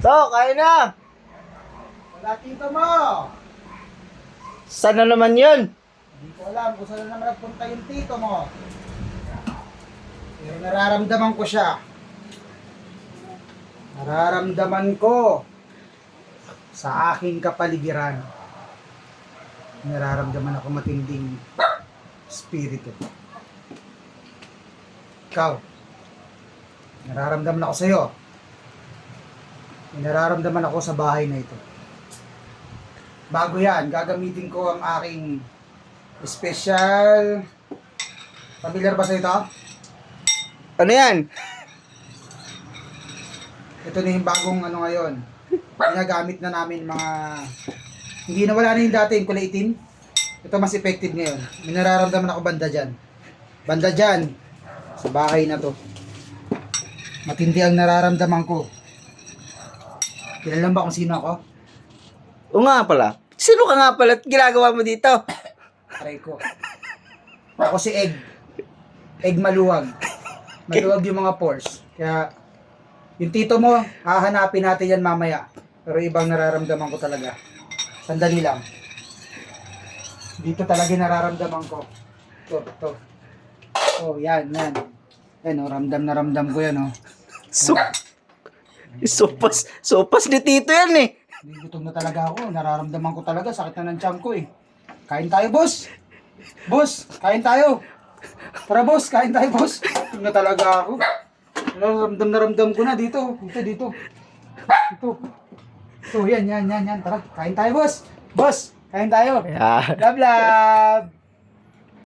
To, kain na! Wala tito mo. Sana naman yun? Hindi ko alam kung saan naman nagpunta yung tito mo. Pero nararamdaman ko siya. Nararamdaman ko sa aking kapaligiran. Nararamdaman ako matinding spirito. Ikaw, nararamdaman ako sa'yo. May nararamdaman ako sa bahay na ito. Bago yan, gagamitin ko ang aking special... Familiar ba sa ito? Ano yan? Ito na yung bagong ano ngayon. Ginagamit na namin mga... Hindi na wala na yung dati yung kulay itim. Ito mas effective ngayon. May nararamdaman ako banda dyan. Banda dyan. Sa bahay na to. Matindi ang nararamdaman ko. Kilala ba kung sino ako? O nga pala. Sino ka nga pala at ginagawa mo dito? Aray ko. Ako si Egg. Egg maluwag. Maluwag yung mga pores. Kaya, yung tito mo, hahanapin natin yan mamaya. Pero ibang nararamdaman ko talaga. Sandali lang. Dito talaga nararamdaman ko. Ito. Oh, yan. Yan, oh, ramdam na ramdam ko yan, oh. Sopas ni Tito yan eh. Gutom na talaga ako. Nararamdaman ko talaga. Sakit na ng tiyan ko, eh. Kain tayo, boss. Boss, kain tayo. Tara, boss. Kain tayo, boss. Gutom na talaga ako. Na ramdam ko na dito. Dito. Ito, yan. Tara, kain tayo, boss. Boss, kain tayo. Yeah. Love.